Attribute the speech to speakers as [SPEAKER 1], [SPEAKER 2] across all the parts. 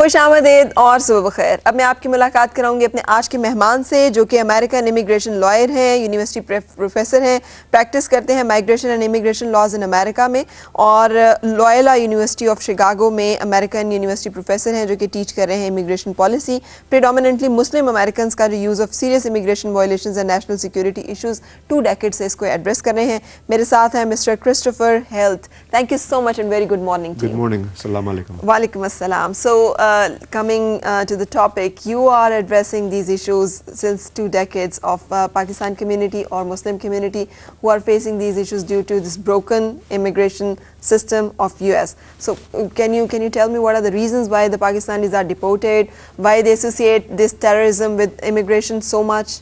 [SPEAKER 1] खुश आमदेद और सुबह बखैर। अब मैं आपकी मुलाकात कराऊंगी अपने आज के मेहमान से, जो कि अमेरिकन इमिग्रेशन लॉयर हैं, यूनिवर्सिटी प्रोफेसर हैं, प्रैक्टिस करते हैं migration and immigration laws in America में, और लॉयला यूनिवर्सिटी ऑफ शिकागो में अमेरिकन यूनिवर्सिटी प्रोफेसर हैं, जो कि टीच कर रहे हैं immigration policy, predominantly Muslim American का जो use of serious immigration violations and national security issues 2 decade से इसको एड्रेस कर रहे हैं। मेरे साथ हैं mister Christopher Helt. Thank you so much and very good morning.
[SPEAKER 2] Good morning. Assalamu alaikum.
[SPEAKER 1] Walaikum assalam. So, coming to the topic, you are addressing these issues since 2 decades of Pakistan community or Muslim community who are facing these issues due to this broken immigration system of US. So, can you tell me what are the reasons why the Pakistanis are deported, why they associate this terrorism with immigration so much?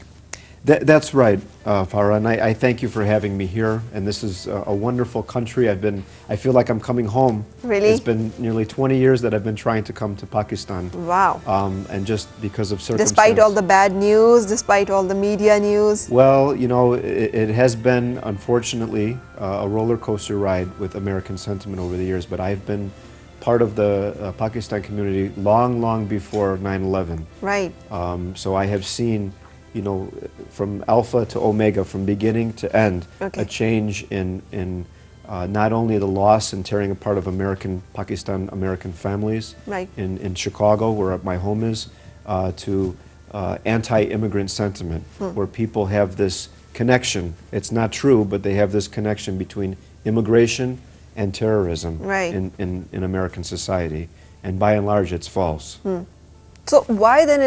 [SPEAKER 2] That's right, Farah, and I thank you for having me here. And this is a wonderful country. I feel like I'm coming home.
[SPEAKER 1] Really?
[SPEAKER 2] It's been nearly 20 years that I've been trying to come to Pakistan.
[SPEAKER 1] Wow.
[SPEAKER 2] And just because of circumstances.
[SPEAKER 1] Despite all the bad news, despite all the media news.
[SPEAKER 2] Well, you know, it has been, unfortunately, a roller coaster ride with American sentiment over the years, but I've been part of the Pakistan community long before 9/11.
[SPEAKER 1] Right.
[SPEAKER 2] So I have seen, you know, from alpha to omega, from beginning to end,
[SPEAKER 1] Okay.
[SPEAKER 2] a change in not only the loss and tearing apart of Pakistan-American families,
[SPEAKER 1] Right.
[SPEAKER 2] in Chicago, where my home is, to anti-immigrant sentiment, where people have this connection. It's not true, but they have this connection between immigration and terrorism,
[SPEAKER 1] Right.
[SPEAKER 2] in American society. And by and large, it's false.
[SPEAKER 1] So why then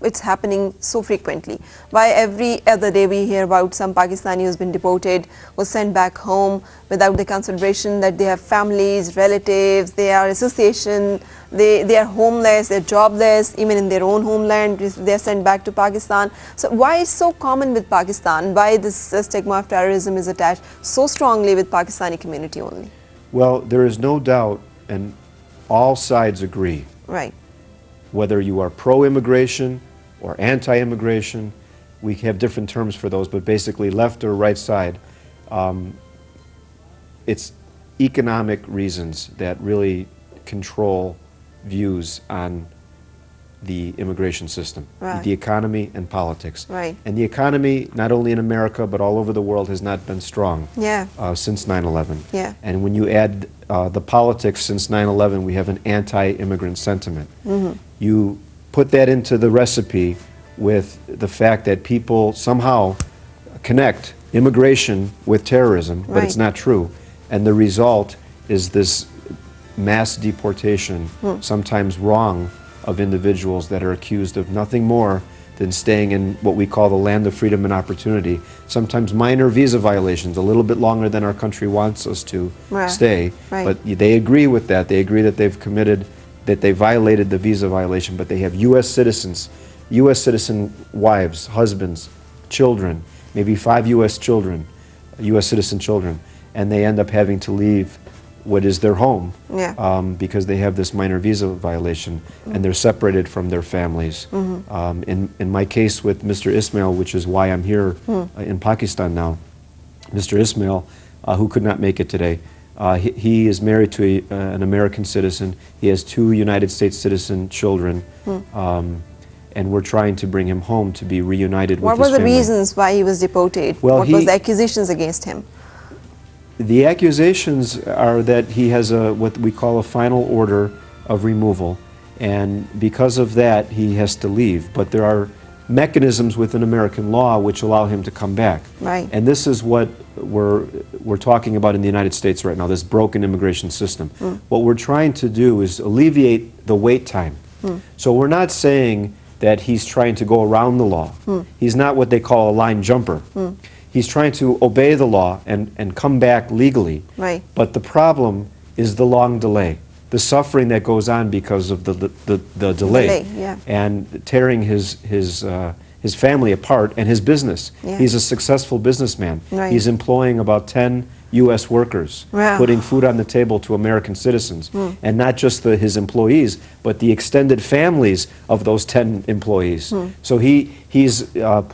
[SPEAKER 1] it's happening so frequently? Why every other day we hear about some Pakistani who's been deported, was sent back home without the consideration that they have families, relatives, they are association, they are homeless, they're jobless, even in their own homeland, they're sent back to Pakistan. So why is so common with Pakistan? Why this stigma of terrorism is attached so strongly with Pakistani community only?
[SPEAKER 2] Well, there is no doubt, and all sides agree.
[SPEAKER 1] Right.
[SPEAKER 2] Whether you are pro-immigration or anti-immigration, we have different terms for those, but basically left or right side, it's economic reasons that really control views on the immigration system,
[SPEAKER 1] Right.
[SPEAKER 2] the economy and politics.
[SPEAKER 1] Right.
[SPEAKER 2] And the economy, not only in America, but all over the world, has not been strong since 9/11.
[SPEAKER 1] Yeah.
[SPEAKER 2] And when you add the politics since 9/11, we have an anti-immigrant sentiment. You put that into the recipe with the fact that people somehow connect immigration with terrorism, but it's
[SPEAKER 1] Right.
[SPEAKER 2] not true. And the result is this mass deportation, sometimes wrong, of individuals that are accused of nothing more than staying in what we call the land of freedom and opportunity, sometimes minor visa violations, a little bit longer than our country wants us to
[SPEAKER 1] Right.
[SPEAKER 2] stay.
[SPEAKER 1] Right.
[SPEAKER 2] But they agree with that. They agree that they violated the visa violation, but they have U.S. citizens, U.S. citizen wives, husbands, children, maybe 5 U.S. children, U.S. citizen children, and they end up having to leave what is their home, because they have this minor visa violation, and they're separated from their families. In my case with Mr. Ismail, which is why I'm here in Pakistan now, Mr. Ismail, who could not make it today, he is married to an American citizen. He has 2 United States citizen children, and we're trying to bring him home to be reunited with his family.
[SPEAKER 1] What were the reasons why he was deported?
[SPEAKER 2] Well,
[SPEAKER 1] what was the accusations against him?
[SPEAKER 2] The accusations are that he has what we call a final order of removal, and because of that he has to leave. But there are mechanisms within American law which allow him to come back.
[SPEAKER 1] Right.
[SPEAKER 2] And this is what we're talking about in the United States right now, this broken immigration system. What we're trying to do is alleviate the wait time. So we're not saying that he's trying to go around the law. He's not what they call a line jumper. He's trying to obey the law and come back legally.
[SPEAKER 1] Right.
[SPEAKER 2] But the problem is the long delay, the suffering that goes on because of the delay, and tearing his family apart and his business.
[SPEAKER 1] Yeah.
[SPEAKER 2] He's a successful businessman.
[SPEAKER 1] Right.
[SPEAKER 2] He's employing about 10 U.S. workers,
[SPEAKER 1] Wow.
[SPEAKER 2] putting food on the table to American citizens, and not just his employees, but the extended families of those 10 employees. So he's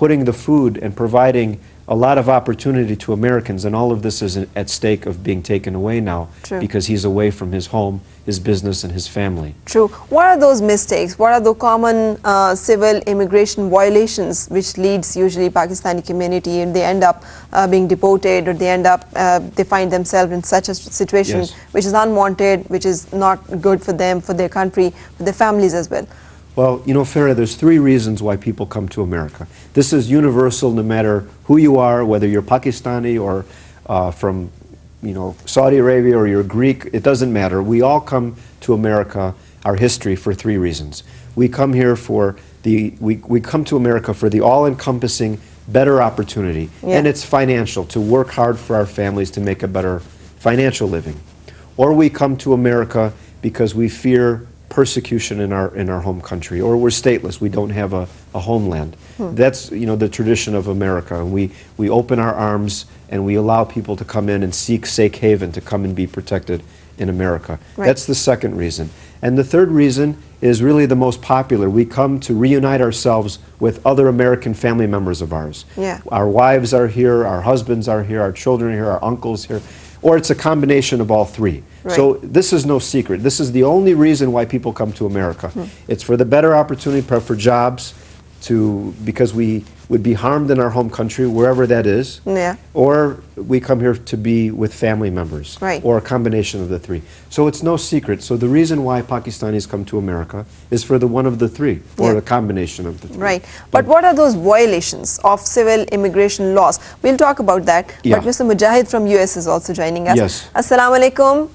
[SPEAKER 2] putting the food and providing a lot of opportunity to Americans, and all of this is at stake of being taken away now.
[SPEAKER 1] True.
[SPEAKER 2] Because he's away from his home, his business, and his family.
[SPEAKER 1] True. What are those mistakes? What are the common civil immigration violations which leads usually Pakistani community and they end up being deported, or they end up they find themselves in such a situation
[SPEAKER 2] Yes.
[SPEAKER 1] which is unwanted, which is not good for them, for their country, for their families as well?
[SPEAKER 2] Well, you know, Farah, there's three reasons why people come to America. This is universal no matter who you are, whether you're Pakistani or from, you know, Saudi Arabia or you're Greek, it doesn't matter. We all come to America, our history, for three reasons. We come here for we come to America for the all-encompassing better opportunity, and it's financial, to work hard for our families to make a better financial living. Or we come to America because we fear persecution in our home country, or we're stateless, we don't have a homeland. That's, you know, the tradition of America. We open our arms and we allow people to come in and seek safe haven to come and be protected in America.
[SPEAKER 1] Right.
[SPEAKER 2] That's the second reason. And the third reason is really the most popular. We come to reunite ourselves with other American family members of ours.
[SPEAKER 1] Yeah.
[SPEAKER 2] Our wives are here, our husbands are here, our children are here, our uncles here, or it's a combination of all three.
[SPEAKER 1] Right.
[SPEAKER 2] So this is no secret. This is the only reason why people come to America. It's for the better opportunity, for jobs, because we would be harmed in our home country, wherever that is.
[SPEAKER 1] Yeah.
[SPEAKER 2] Or we come here to be with family members.
[SPEAKER 1] Right.
[SPEAKER 2] Or a combination of the three. So it's no secret. So the reason why Pakistanis come to America is for the one of the three, or
[SPEAKER 1] Yeah.
[SPEAKER 2] a combination of the three.
[SPEAKER 1] Right. But what are those violations of civil immigration laws? We'll talk about that.
[SPEAKER 2] Yeah.
[SPEAKER 1] But Mr. Mujahid from US is also joining us.
[SPEAKER 2] Yes.
[SPEAKER 1] Assalamu alaikum.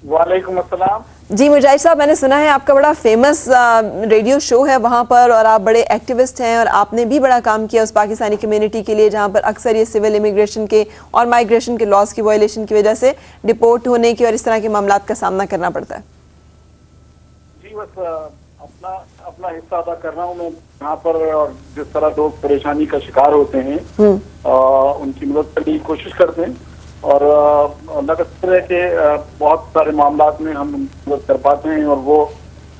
[SPEAKER 3] वालेकुम अस्सलाम।
[SPEAKER 1] जी मुजाहिद साहब, मैंने सुना है आपका बड़ा famous radio show है वहाँ पर, और आप बड़े एक्टिविस्ट हैं, और आपने भी बड़ा काम किया उस पाकिस्तानी कम्युनिटी के लिए जहाँ पर अक्सर ये सिविल इमिग्रेशन के और माइग्रेशन के लॉज की वायलेशन की वजह से डिपोर्ट होने की और इस तरह के मामलात का सामना करना पड़ता है।
[SPEAKER 3] जी बस अपना अपना हिस्सा अदा कर रहा हूँ मैं यहाँ पर, और जिस तरह लोग परेशानी का शिकार होते हैं उनकी मदद करने की कोशिश करते हैं, और अल्लाह का शुक्र है कि बहुत सारे मामलात में हम मदद कर पाते हैं और वो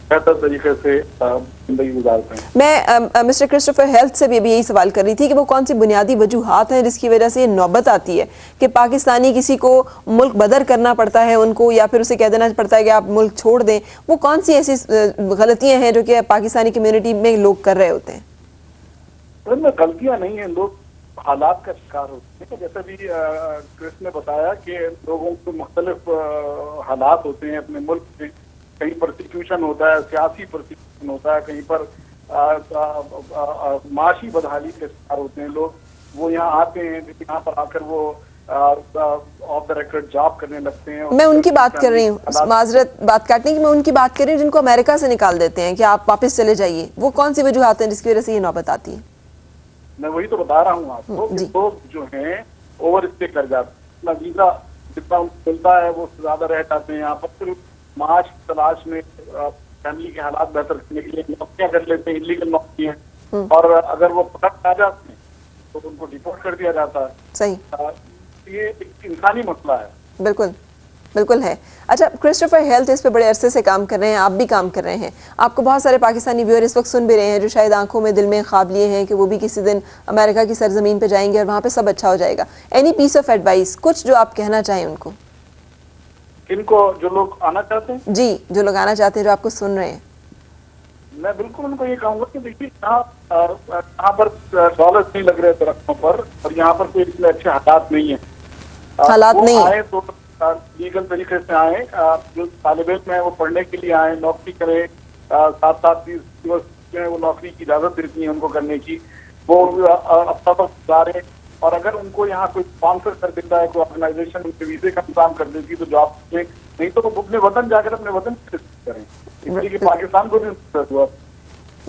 [SPEAKER 3] बेहतर तरीके से जिंदगी गुजारते हैं।
[SPEAKER 1] मैं मिस्टर क्रिस्टोफर हेल्थ से भी अभी यही सवाल कर रही थी कि वो कौन सी बुनियादी वजूहात हैं जिसकी वजह से ये नौबत आती है कि पाकिस्तानी किसी को मुल्क बदर करना पड़ता है उनको, या फिर उसे कह देना पड़ता है कि आप मुल्क छोड़ दें। वो कौन सी ऐसी गलतियां हैं जो कि पाकिस्तानी कम्युनिटी में लोग कर रहे होते हैं?
[SPEAKER 3] गलतियां नहीं है, लोग हालात का शिकार होते हैं। जैसे भी क्रिस ने बताया कि लोगों को मुख्तलिफ हालात होते हैं अपने मुल्क में, कहीं परसिक्यूशन होता है, सियासी परसिक्यूशन होता है, कहीं पर माशी बदहाली के शिकार होते हैं लोग। वो यहाँ आते हैं, यहाँ पर आकर वो ऑफ द रिकॉर्ड जॉब करने लगते हैं।
[SPEAKER 1] मैं उनकी बात कर रही हूँ, माजरत बात काटने की, मैं उनकी बात कर रही हूँ जिनको अमेरिका से निकाल देते हैं कि आप वापस चले जाइए। वो कौन सी वजूहात हैं जिसकी वजह से ये नौबत आती है?
[SPEAKER 3] मैं वही तो बता रहा हूँ आपको कि लोग जो हैं ओवर स्टे कर जाते हैं, वीजा जितना मिलता है वो ज्यादा रह जाते हैं यहाँ पर, फिर माश तलाश में फैमिली के हालात बेहतर करने के लिए नौकरियां कर लेते हैं, इलीगल नौकरियां, और अगर वो पकड़ आ जाते हैं तो उनको डिपोर्ट कर दिया जाता है।
[SPEAKER 1] सही।
[SPEAKER 3] ये एक इंसानी मसला है।
[SPEAKER 1] बिल्कुल बिल्कुल है। अच्छा, क्रिस्टोफर हेल्थ इस पे बड़े अरसे से काम कर रहे हैं, आप भी काम कर रहे हैं। आपको बहुत सारे पाकिस्तानी व्यूअर इस वक्त सुन भी रहे हैं जो शायद आंखों में दिल में ख्वाब लिए हैं कि वो भी किसी दिन अमेरिका की सरजमीन पे जाएंगे और वहाँ पे सब अच्छा हो जाएगा। एनी पीस ऑफ एडवाइस, कुछ जो आप कहना चाहें उनको?
[SPEAKER 3] इनको जो लोग आना चाहते हैं?
[SPEAKER 1] जी, जो लोग आना चाहते हैं, जो आपको सुन रहे हैं।
[SPEAKER 3] मैं बिल्कुल उनको ये कहूँगा कि देखिए यहाँ पर डॉलर नहीं लग रहे दरख्तों पर, और यहाँ पर कोई इतने अच्छे हालात नहीं है।
[SPEAKER 1] हालात नहीं
[SPEAKER 3] आए तो लीगल तरीके से आए, जो तालिब इल्म है वो पढ़ने के लिए आए, नौकरी करें, साथ साथ यूनिवर्सिटी में वो नौकरी की इजाजत देती है उनको करने की, वो अपना वक्त गुजारें। और अगर उनको यहाँ कोई स्पॉन्सर कर देता है, कोई ऑर्गेनाइजेशन उनके वीजे का इंतजाम कर देती है तो जॉब में, नहीं तो वो अपने वतन जाकर अपने वतन करें, इसलिए कि पाकिस्तान को भी हुआ।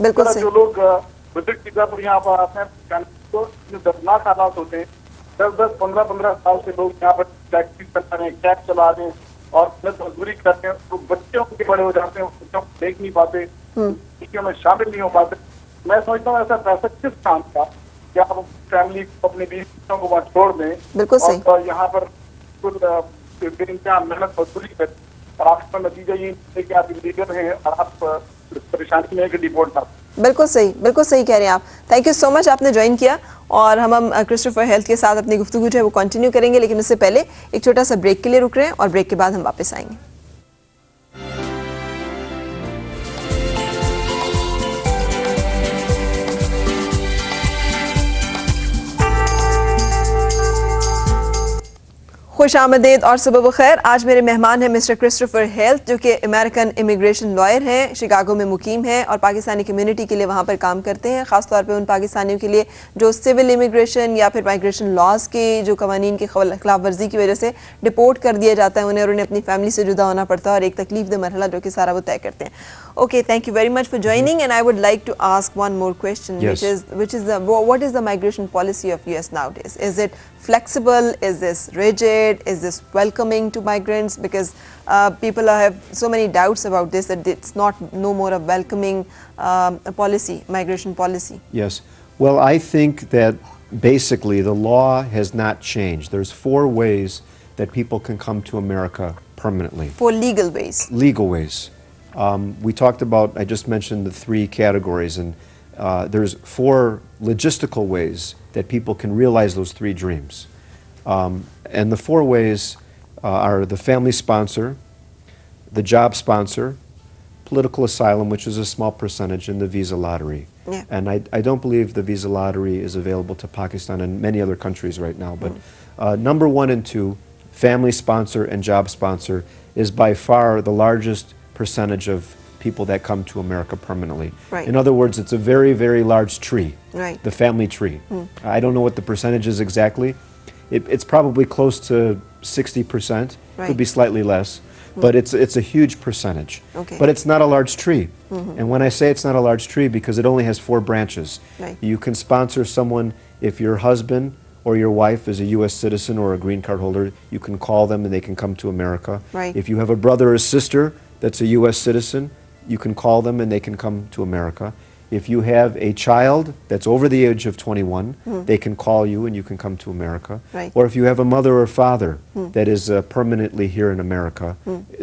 [SPEAKER 1] बिल्कुल।
[SPEAKER 3] जो लोग विजिट वीजा पर यहाँ पर आते हैं तो दर्दनाक हालात होते हैं। 10-10, 15-15 साल से लोग यहाँ पर टैक्सी चला रहे हैं, कैब चला रहे हैं और मजदूरी करते हैं, तो बच्चे उनके बड़े हो जाते हैं, बच्चों को देख नहीं पाते, छुट्टियों में शामिल नहीं हो पाते। मैं समझता हूँ ऐसा पैसा किस काम का कि आप फैमिली को, अपने बच्चों को वहाँ छोड़ दें।
[SPEAKER 1] बिल्कुल सही।
[SPEAKER 3] और यहाँ पर मेहनत मजदूरी करें, और आपका नतीजा ये है कि आप इलीगल हैं और आप परेशानी में है कि डिपोर्ट ना।
[SPEAKER 1] बिल्कुल सही कह रहे हैं आप। थैंक यू सो मच, आपने ज्वाइन किया, और हम क्रिस्टोफर हेल्थ के साथ अपनी गुफ्तगू जो है वो कंटिन्यू करेंगे, लेकिन उससे पहले एक छोटा सा ब्रेक के लिए रुक रहे हैं और ब्रेक के बाद हम वापस आएंगे। खुशामदीद और सुबह बखैर। आज मेरे मेहमान हैं मिस्टर क्रिस्टोफर हेल्ट, जो कि अमेरिकन इमिग्रेशन लॉयर हैं, शिकागो में मुकीम हैं और पाकिस्तानी कम्युनिटी के लिए वहाँ पर काम करते हैं, ख़ासतौर पे उन पाकिस्तानियों के लिए जो सिविल इमिग्रेशन या फिर माइग्रेशन लॉज के जो कवानीन की खिलाफ वर्जी की वजह से डिपोर्ट कर दिया जाता है उन्हें, और उन्हें अपनी फैमिली से जुदा होना पड़ता है और एक तकलीफ दे मरहला जो कि सारा वो तय करते हैं। Okay, thank you very much for joining and I would like to ask one more question, which is what is the migration policy of US nowadays? Is it flexible? Is this rigid? Is this welcoming to migrants? Because people have so many doubts about this, that it's not no more a welcoming policy, migration policy.
[SPEAKER 2] Yes. Well, I think that basically the law has not changed. There's 4 ways that people can come to America permanently.
[SPEAKER 1] 4 legal ways.
[SPEAKER 2] Legal ways. We talked about, I just mentioned the 3 categories, and there's 4 logistical ways that people can realize those 3 dreams. And the 4 ways are the family sponsor, the job sponsor, political asylum, which is a small percentage, and the visa lottery.
[SPEAKER 1] Yeah.
[SPEAKER 2] And I don't believe the visa lottery is available to Pakistan and many other countries right now. But number 1 and 2, family sponsor and job sponsor, is by far the largest percentage of people that come to America permanently.
[SPEAKER 1] Right.
[SPEAKER 2] In other words, it's a very, very large tree,
[SPEAKER 1] Right.
[SPEAKER 2] the family tree. I don't know what the percentage is exactly. It's probably close to 60%.
[SPEAKER 1] Right.
[SPEAKER 2] Could be slightly less, but it's a huge percentage.
[SPEAKER 1] Okay.
[SPEAKER 2] But it's not a large tree. And when I say it's not a large tree, because it only has 4 branches.
[SPEAKER 1] Right.
[SPEAKER 2] You can sponsor someone if your husband or your wife is a U.S. citizen or a green card holder. You can call them and they can come to America.
[SPEAKER 1] Right.
[SPEAKER 2] If you have a brother or sister that's a U.S. citizen, you can call them and they can come to America. If you have a child that's over the age of 21, they can call you and you can come to America.
[SPEAKER 1] Right.
[SPEAKER 2] Or if you have a mother or father that is permanently here in America,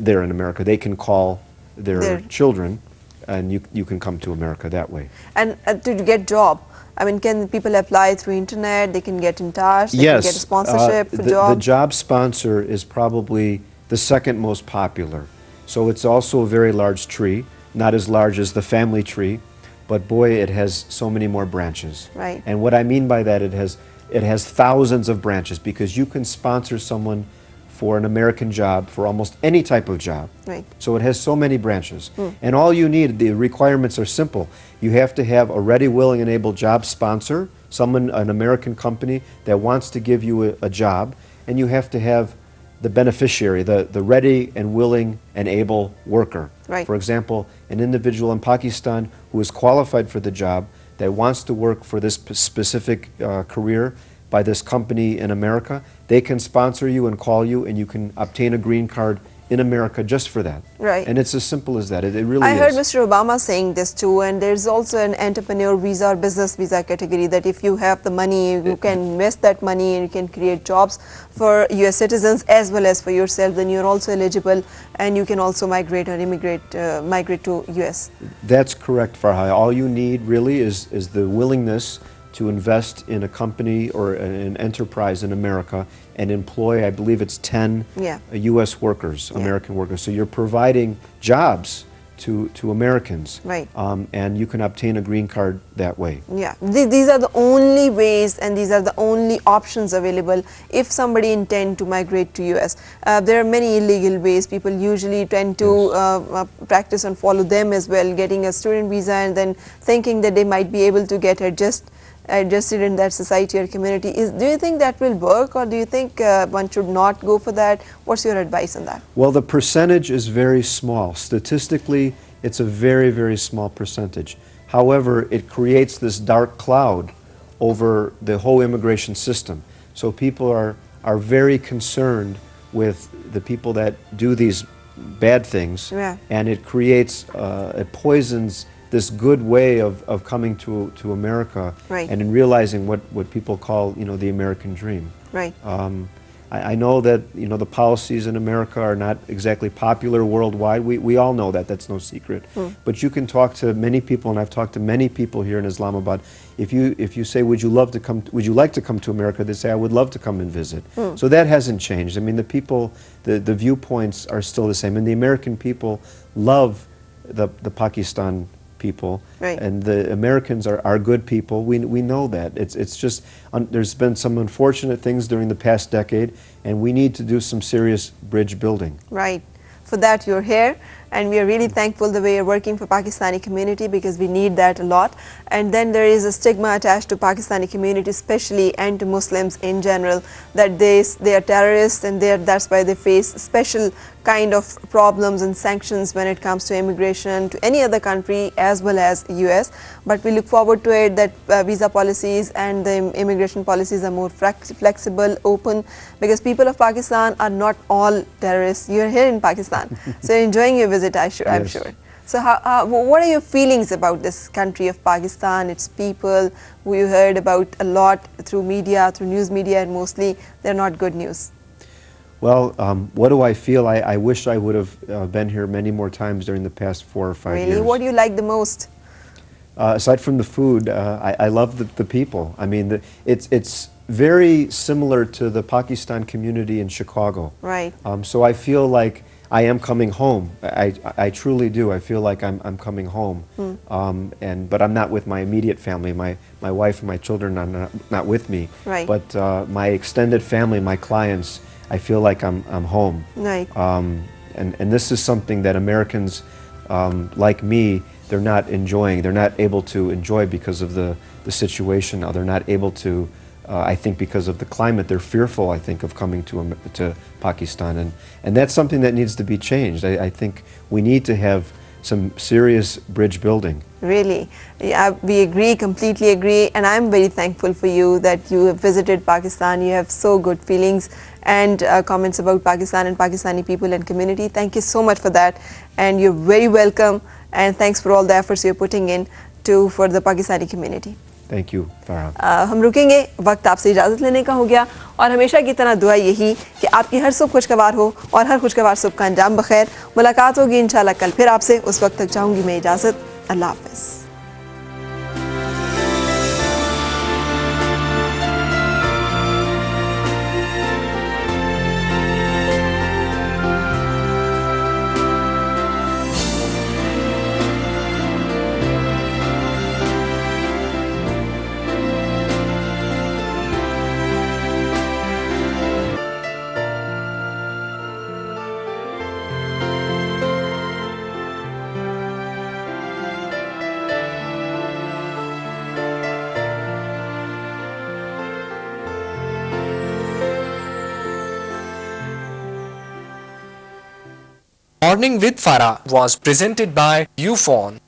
[SPEAKER 2] they're in America, they can call their children and you can come to America that way.
[SPEAKER 1] And to get job, I mean, can people apply through internet? They can get in touch? They
[SPEAKER 2] Yes.
[SPEAKER 1] can get a sponsorship for
[SPEAKER 2] The
[SPEAKER 1] job?
[SPEAKER 2] job sponsor is probably the second most popular. So it's also a very large tree, not as large as the family tree, but boy, it has so many more branches.
[SPEAKER 1] Right.
[SPEAKER 2] And what I mean by that, it has thousands of branches, because you can sponsor someone for an American job, for almost any type of job.
[SPEAKER 1] Right.
[SPEAKER 2] So it has so many branches. And all you need, the requirements are simple. You have to have a ready, willing, and able job sponsor, someone, an American company that wants to give you a job, and you have to have the beneficiary, the ready and willing and able worker.
[SPEAKER 1] Right.
[SPEAKER 2] For example, an individual in Pakistan who is qualified for the job that wants to work for this specific career by this company in America, they can sponsor you and call you, and you can obtain a green card in America just for that.
[SPEAKER 1] Right.
[SPEAKER 2] And it's as simple as that. It really
[SPEAKER 1] I
[SPEAKER 2] is.
[SPEAKER 1] heard Mr. Obama saying this too, and there's also an entrepreneur visa or business visa category, that if you have the money, you can invest that money and you can create jobs for US citizens as well as for yourself, then you're also eligible and you can also migrate or migrate to US.
[SPEAKER 2] That's correct, Farah. All you need really is the willingness to invest in a company or an enterprise in America and employ, I believe it's 10 U.S. workers, American workers. So you're providing jobs to Americans.
[SPEAKER 1] Right.
[SPEAKER 2] And you can obtain a green card that way.
[SPEAKER 1] Yeah, these are the only ways and these are the only options available if somebody intend to migrate to US. There are many illegal ways. People usually tend to practice and follow them as well, getting a student visa and then thinking that they might be able to get adjusted in that society or community. Do you think that will work, or do you think one should not go for that? What's your advice on that?
[SPEAKER 2] Well, the percentage is very small. Statistically, it's a very, very small percentage. However, it creates this dark cloud over the whole immigration system. So people are very concerned with the people that do these bad things, and it creates, it poisons this good way of coming to America, and in realizing what people call, the American dream.
[SPEAKER 1] Right.
[SPEAKER 2] I know that the policies in America are not exactly popular worldwide. We all know that. That's no secret. But you can talk to many people, and I've talked to many people here in Islamabad. If you say, would you like to come to America? They say, I would love to come and visit. So that hasn't changed. I mean, the people, the viewpoints are still the same, and the American people love the Pakistan people,
[SPEAKER 1] Right.
[SPEAKER 2] and the Americans are good people. We know that. It's just there's been some unfortunate things during the past decade, and we need to do some serious bridge building.
[SPEAKER 1] Right. For that you're here, and we are really thankful the way you're working for Pakistani community, because we need that a lot. And then there is a stigma attached to Pakistani community, especially, and to Muslims in general, that they are terrorists, and that's why they face special kind of problems and sanctions when it comes to immigration to any other country as well as US. But we look forward to it that visa policies and the immigration policies are more flexible, open, because people of Pakistan are not all terrorists. You're here in Pakistan, so you're enjoying your visit, I'm
[SPEAKER 2] Yes.
[SPEAKER 1] sure. So what are your feelings about this country of Pakistan, its people, who you heard about a lot through media, through news media, and mostly they're not good news?
[SPEAKER 2] Well, what do I feel? I wish I would have been here many more times during the past 4 or 5
[SPEAKER 1] Really?
[SPEAKER 2] years.
[SPEAKER 1] What do you like the most?
[SPEAKER 2] Aside from the food, I love the people. I mean, it's very similar to the Pakistan community in Chicago.
[SPEAKER 1] Right.
[SPEAKER 2] So I feel like I am coming home. I truly do. I feel like I'm coming home. But I'm not with my immediate family. My wife and my children are not with me.
[SPEAKER 1] Right.
[SPEAKER 2] But my extended family, my clients, I feel like I'm home.
[SPEAKER 1] Right.
[SPEAKER 2] And this is something that Americans like me, they're not enjoying. They're not able to enjoy because of the situation now. They're not able to, I think because of the climate, they're fearful, I think, of coming to Pakistan. And that's something that needs to be changed. I think we need to have some serious bridge building.
[SPEAKER 1] Really, yeah, we agree, completely agree, and I'm very thankful for you that you have visited Pakistan. You have so good feelings and comments about Pakistan and Pakistani people and community. Thank you so much for that, and you're very welcome, and thanks for all the efforts you're putting in for the Pakistani community.
[SPEAKER 2] Thank you, Farah.
[SPEAKER 1] हम रुकेंगे, वक्त आपसे इजाज़त लेने का हो गया, और हमेशा की तरह दुआ यही कि आपकी हर सुबह खुशगवार हो और हर खुशगवार सुबह का अंजाम बखैर। मुलाकात होगी इंशाल्लाह कल फिर आपसे। उस वक्त तक चाहूँगी मैं इजाज़त। अल्लाह हाफ़िज़।
[SPEAKER 4] Morning with Farah was presented by Ufone.